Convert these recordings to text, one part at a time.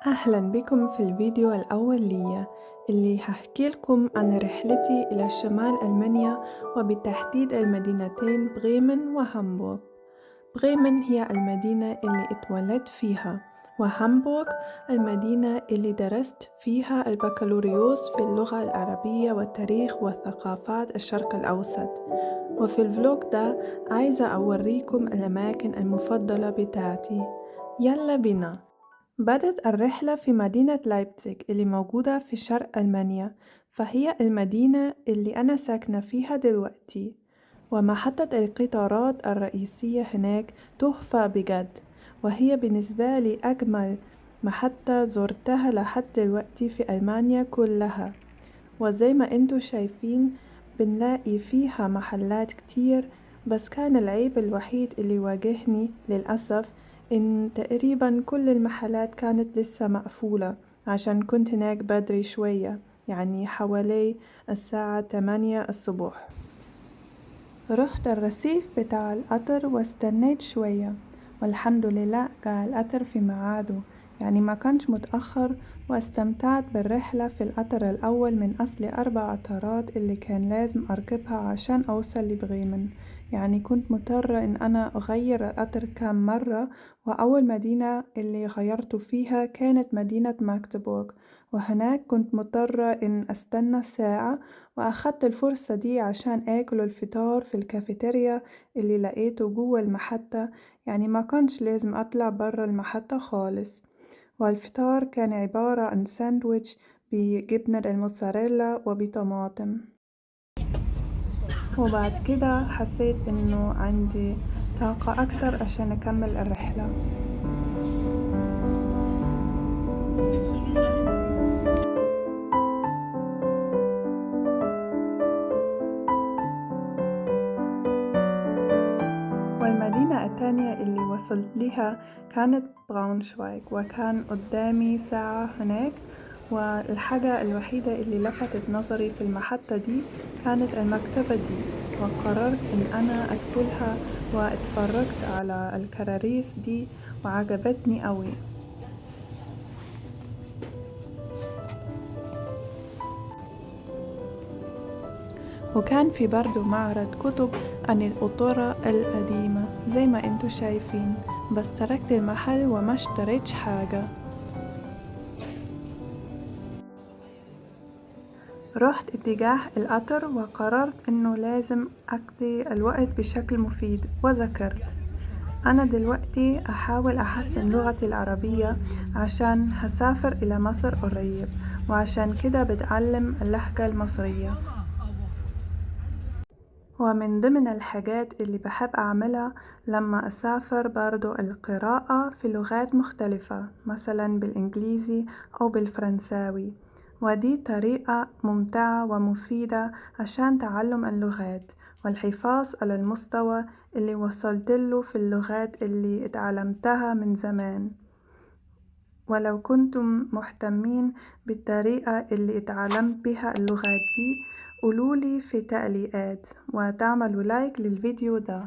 أهلا بكم في الفيديو الأول لي اللي هحكي لكم عن رحلتي إلى شمال ألمانيا وبالتحديد المدينتين بريمن وهامبورغ. بريمن هي المدينة اللي اتولدت فيها، وهامبورغ المدينة اللي درست فيها البكالوريوس في اللغة العربية والتاريخ وثقافات الشرق الأوسط. وفي الفلوج ده عايزة أوريكم الأماكن المفضلة بتاعتي. يلا بينا. بدت الرحلة في مدينة لايبزيغ اللي موجودة في شرق ألمانيا، فهي المدينة اللي أنا ساكنة فيها دلوقتي، ومحطة القطارات الرئيسية هناك تحفة بجد، وهي بالنسبة لي أجمل محطة زرتها لحد دلوقتي في ألمانيا كلها. وزي ما انتوا شايفين بنلاقي فيها محلات كتير، بس كان العيب الوحيد اللي واجهني للأسف إن تقريبا كل المحلات كانت لسه مقفولة عشان كنت هناك بدري شوية، يعني حوالي الساعة 8 الصبح. رحت الرصيف بتاع القطر واستنيت شوية، والحمد لله جاء القطر في ميعاده، يعني ما كانش متأخر، واستمتعت بالرحلة في القطر الأول من أصل 4 قطارات اللي كان لازم أركبها عشان أوصل لبريمن. يعني كنت مضطرة إن أنا أغير القطر كام مرة، وأول مدينة اللي غيرته فيها كانت مدينة ماغدبورغ، وهناك كنت مضطرة إن أستنى ساعة، وأخدت الفرصة دي عشان آكل الفطار في الكافيتيريا اللي لقيته جوا المحطة، يعني ما كانش لازم أطلع برا المحطة خالص. والفطار كان عبارة عن ساندويتش بجبنة الموتزاريلا وبطماطم. وبعد كده حسيت إنه عندي طاقة أكتر عشان أكمل الرحلة. والمدينة التانية اللي وصلت لها كانت براونشوايغ، وكان قدامي ساعة هناك، والحاجة الوحيدة اللي لفتت نظري في المحطة دي كانت المكتبة دي، وقررت إن أنا أدخلها، واتفرجت على الكراريس دي وعجبتني قوي. وكان في برضو معرض كتب عن القطورة القديمة زي ما انتوا شايفين، بس تركت المحل وما اشتريتش حاجة. رحت اتجاه القطر وقررت انه لازم اقضي الوقت بشكل مفيد، وذكرت انا دلوقتي احاول احسن لغتي العربية عشان هسافر الى مصر قريب، وعشان كده بتعلم اللهجة المصرية. ومن ضمن الحاجات اللي بحب أعملها لما أسافر برضو القراءة في لغات مختلفة، مثلا بالإنجليزي أو بالفرنساوي، ودي طريقة ممتعة ومفيدة عشان تعلم اللغات والحفاظ على المستوى اللي وصلت له في اللغات اللي اتعلمتها من زمان. ولو كنتم مهتمين بالطريقة اللي اتعلمت بها اللغات دي قولولي في تعليقات وتعملوا لايك للفيديو ده.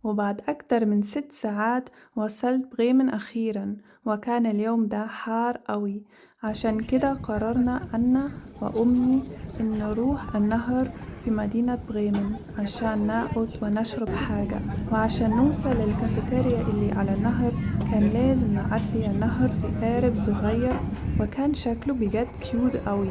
وبعد أكتر من 6 ساعات وصلت بريمن أخيرا، وكان اليوم ده حار قوي، عشان كده قررنا أنا وأمي إن نروح النهر في مدينة بريمن عشان نقعد ونشرب حاجة، وعشان نوصل للكافيتيريا اللي على النهر كان لازم نعدي النهر في قارب صغير، وكان شكله بجد كيوت قوي.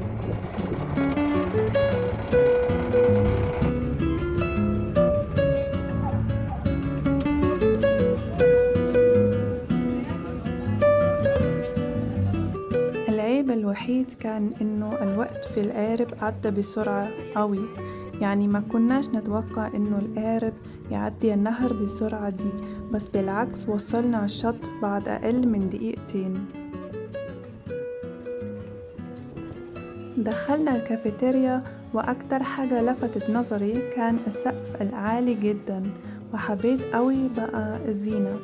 العيب الوحيد كان إنه الوقت في القارب عدى بسرعة قوي، يعني ما كناش نتوقع إنه القارب يعدي النهر بالسرعة دي، بس بالعكس وصلنا على الشط بعد أقل من دقيقتين. دخلنا الكافيتيريا، وأكتر حاجة لفتت نظري كان السقف العالي جدا، وحبيت قوي بقى الزينة.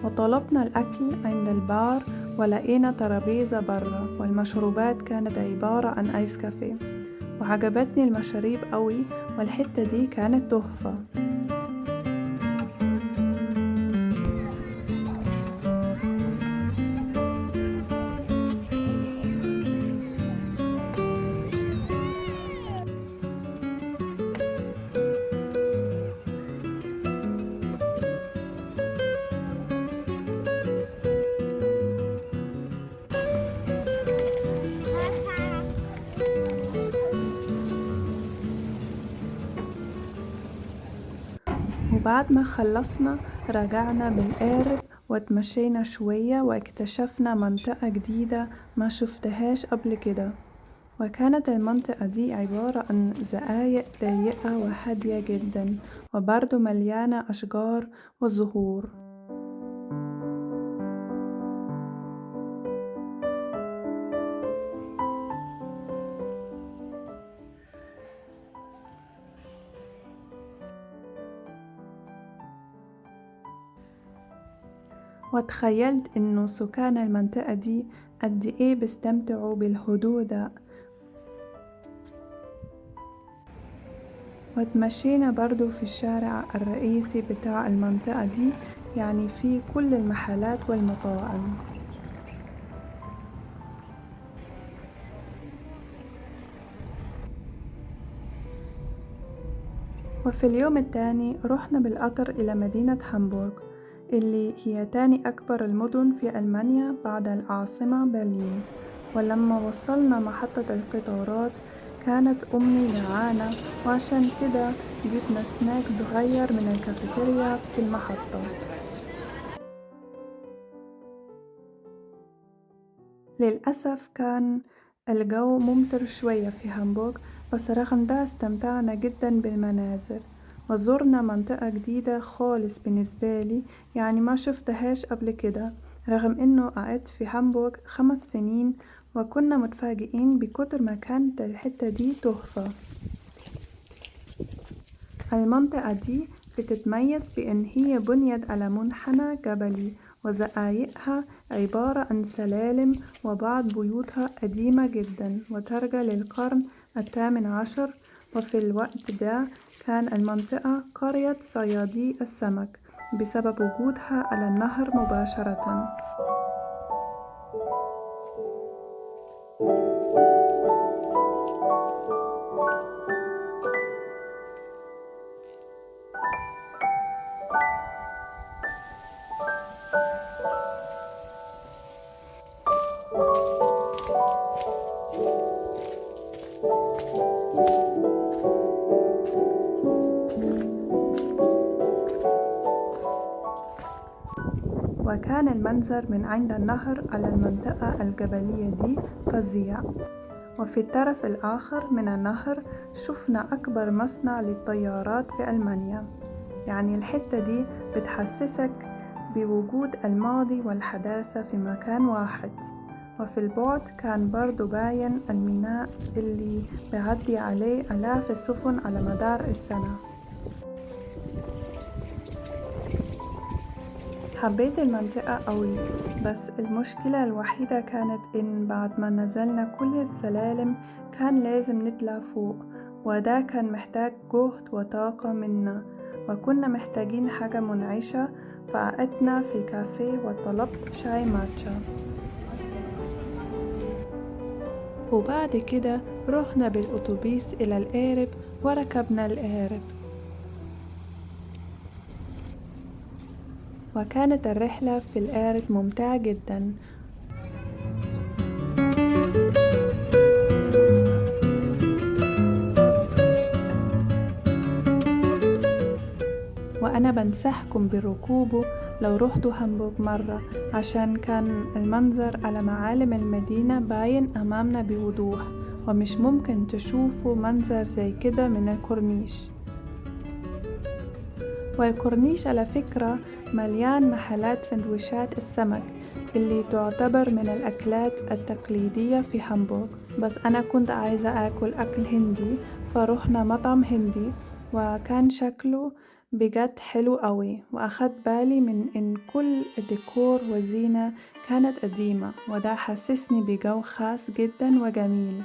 وطلبنا الأكل عند البار، ولقينا ترابيزة برا، والمشروبات كانت عبارة عن آيس كافيه، وعجبتني المشاريب قوي، والحتة دي كانت تحفة. وبعد ما خلصنا رجعنا بالقارب وتمشينا شوية واكتشفنا منطقة جديدة ما شفتهاش قبل كده. وكانت المنطقة دي عبارة عن زقايق ضيقة وهادية جدا وبرضه مليانة أشجار وزهور. وتخيلت إنه سكان المنطقة دي قد إيه بيستمتعوا بالهدوء ده. وتمشينا برضو في الشارع الرئيسي بتاع المنطقة دي، يعني في كل المحلات والمطاعم. وفي اليوم التاني رحنا بالقطر إلى مدينة هامبورغ، اللي هي تاني أكبر المدن في ألمانيا بعد العاصمة برلين. ولما وصلنا محطة القطارات كانت أمي جعانة، وعشان كده جبنا سناك صغير من الكافيتيريا في المحطة. للأسف كان الجو ممطر شوية في هامبورغ، بس رغم ده استمتعنا جدا بالمناظر وزورنا منطقة جديدة خالص بالنسبة لي، يعني ما شفتهاش قبل كده، رغم إنه قعدت في هامبورغ 5 سنين. وكنا متفاجئين بكتر ما كانت الحتة دي تحفة. المنطقة دي بتتميز بإن هي بنيت على منحنى جبلي، وزقايقها عبارة عن سلالم، وبعض بيوتها قديمة جدا وترجع للقرن ال18. وفي الوقت ده كان المنطقة قرية صيادي السمك بسبب وجودها على النهر مباشرة. وكان المنظر من عند النهر على المنطقة الجبلية دي فظيع. وفي الطرف الآخر من النهر شفنا أكبر مصنع للطيارات في ألمانيا، يعني الحتة دي بتحسسك بوجود الماضي والحداثة في مكان واحد. وفي البعد كان برضو باين الميناء اللي بيعدي عليه آلاف السفن على مدار السنة. حبيت المنطقة قوي، بس المشكلة الوحيدة كانت إن بعد ما نزلنا كل السلالم كان لازم نطلع فوق، وده كان محتاج جهد وطاقة منا، وكنا محتاجين حاجة منعشة، فقعدنا في كافيه وطلبت شاي ماتشا. وبعد كده رحنا بالأتوبيس إلى القارب وركبنا القارب، وكانت الرحلة في القارب ممتعة جدا. وأنا بنصحكم بركوبه لو رحتوا هامبورغ مرة، عشان كان المنظر على معالم المدينة باين أمامنا بوضوح، ومش ممكن تشوفوا منظر زي كده من الكورنيش. والكورنيش على فكرة مليان محلات سندويشات السمك اللي تعتبر من الأكلات التقليدية في هامبورغ، بس أنا كنت عايزة أكل أكل هندي، فروحنا مطعم هندي وكان شكله بجد حلو قوي. وأخدت بالي من إن كل الديكور والزينة كانت قديمة، وده حسسني بجو خاص جدا وجميل.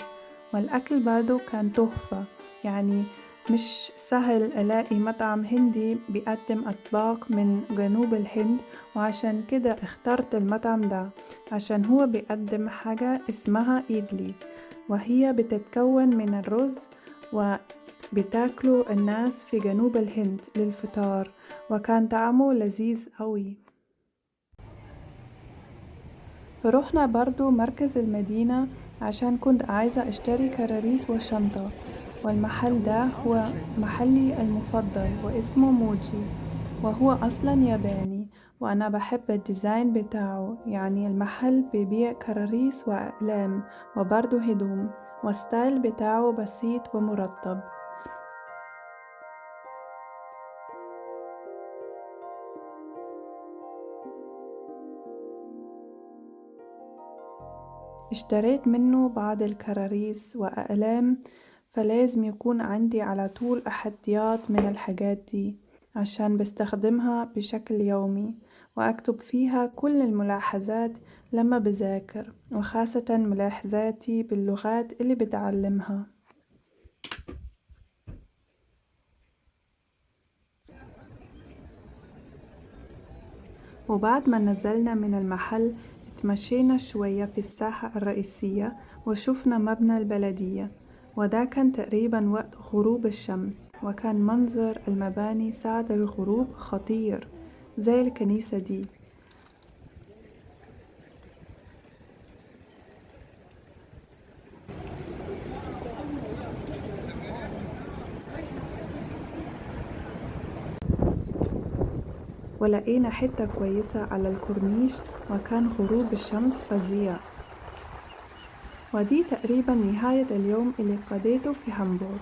والأكل برضو كان تحفة، يعني مش سهل ألاقي مطعم هندي بيقدم أطباق من جنوب الهند، وعشان كده اخترت المطعم ده عشان هو بيقدم حاجة اسمها إيدلي، وهي بتتكون من الرز وبتاكله الناس في جنوب الهند للفطار، وكان طعمه لذيذ قوي. رحنا برضو مركز المدينة عشان كنت عايزة اشتري كراريس وشنطة، والمحل ده هو محلي المفضل واسمه موجي. وهو أصلا ياباني، وأنا بحب الديزاين بتاعه. يعني المحل بيبيع كراريس وأقلام وبرضه هدوم، والستايل بتاعه بسيط ومرتب. اشتريت منه بعض الكراريس وأقلام، فلازم يكون عندي على طول أحديات من الحاجات دي عشان بستخدمها بشكل يومي، وأكتب فيها كل الملاحظات لما بذاكر، وخاصة ملاحظاتي باللغات اللي بتعلمها. وبعد ما نزلنا من المحل اتمشينا شوية في الساحة الرئيسية وشفنا مبنى البلدية، وده كان تقريبا وقت غروب الشمس، وكان منظر المباني ساعة الغروب خطير زي الكنيسة دي. ولقينا حتة كويسة على الكورنيش، وكان غروب الشمس فظيع. ودي تقريبا نهاية اليوم اللي قضيته في هامبورغ.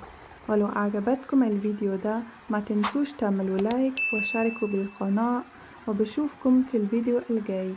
ولو أعجبتكم الفيديو ده ما تنسوش تعملوا لايك وشاركوا بالقناة، وبشوفكم في الفيديو الجاي.